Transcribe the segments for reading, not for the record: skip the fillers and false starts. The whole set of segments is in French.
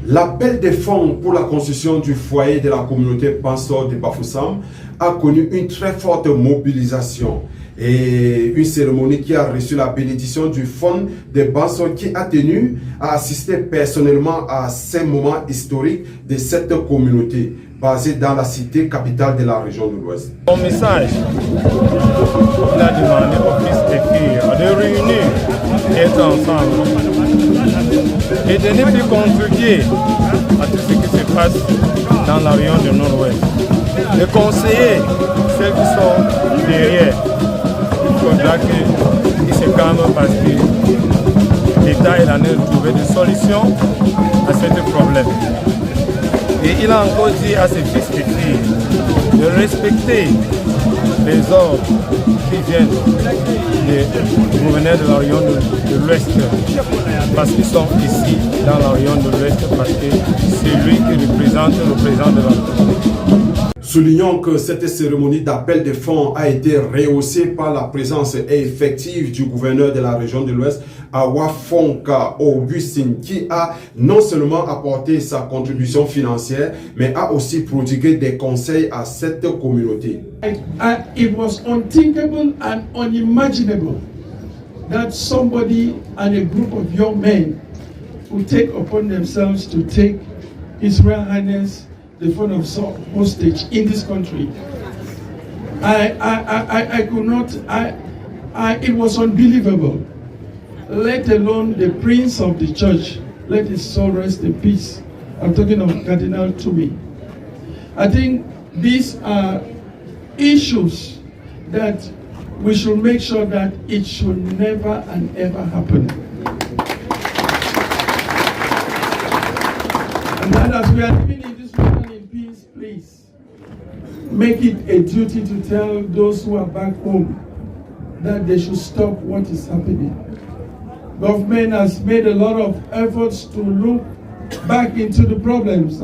L'appel des fonds pour la construction du foyer de la communauté Bansor de Bafoussam a connu une très forte mobilisation et une cérémonie qui a reçu la bénédiction du fonds de Bansor qui a tenu à assister personnellement à ces moments historiques de cette communauté basée dans la cité capitale de la région de l'Ouest. Mon message, il a demandé aux fils et filles de réunir, d'être ensemble et de ne plus contribuer à tout ce qui se passe dans la région du Nord-Ouest. De conseiller ceux qui sont derrière. Il faudra qu'ils se calment parce que l'État est en train de trouver des solutions à ce problème. Et il a encore dit à ses fils et filles de respecter les ordres qui viennent des gouverneurs de la région de l'Ouest, parce qu'ils sont ici dans la région de l'Ouest, parce que c'est lui qui représente le président de la République. Soulignons que cette cérémonie d'appel de fonds a été rehaussée par la présence effective du gouverneur de la région de l'Ouest, Awa Fonka Augustine, qui a non seulement apporté sa contribution financière, mais a aussi prodigué des conseils à cette communauté. It was unthinkable and unimaginable that somebody and a group of young men would take upon themselves to take His Royal Highness the phone of hostage in this country. I could not, it was unbelievable. Let alone the prince of the church, let his soul rest in peace. I'm talking of Cardinal Toomey. I think these are issues that we should make sure that it should never and ever happen. And that as we are living in this world in peace, please make it a duty to tell those who are back home that they should stop what is happening. Government has made a lot of efforts to look back into the problems.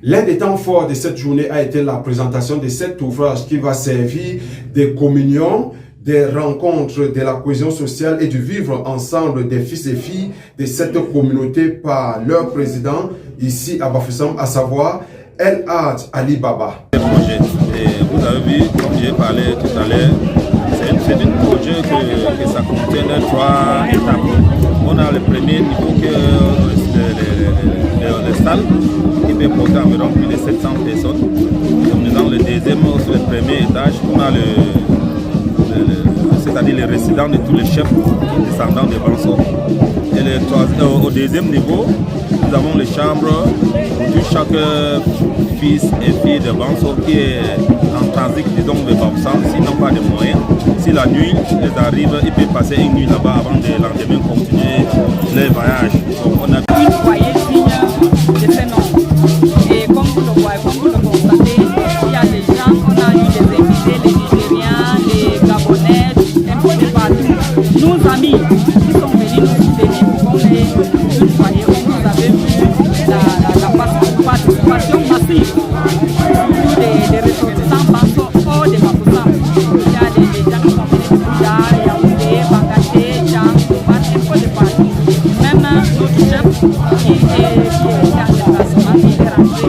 L'un des temps forts de cette journée a été la présentation de cet ouvrage qui va servir de communion, des rencontres, de la cohésion sociale et du vivre ensemble des fils et filles de cette communauté par leur président ici à Bafoussam, à savoir El Hadj Ali Baba. Vous avez vu, comme j'ai parlé tout à l'heure, c'est un projet que ça contient 3 étapes. On a le premier niveau que les salles qui peut porter environ plus de 700 personnes. Dans le deuxième, sur le premier étage, on a c'est-à-dire les résidents de tous les chefs descendants de Bansor. Et au deuxième niveau, nous avons les chambres pour chaque fils et fille de Bansor qui est en transit, disons, de Bafoussam, s'ils n'ont pas de moyens. Si la nuit, ils arrivent, ils peuvent passer une nuit là-bas avant de lendemain continuer leur voyage. Donc, on a... Une foyer digne de ce nom. Et comme vous le voyez, comme vous le constatez, il y a des gens, on a eu des invités, les Nigériens, les Gabonais, un peu de partout. Nos amis qui sont venus nous soutenir pour qu'on ait une foyer, vous avez vu la participation massive des ressortissants Bansor hors de Bafoussam. Il y a des gens qui sont venus de Bouddha, Yaoundé, Bangaté, Djang, un peu de partout. Même notre chef qui est en déplacement, qui est rentré,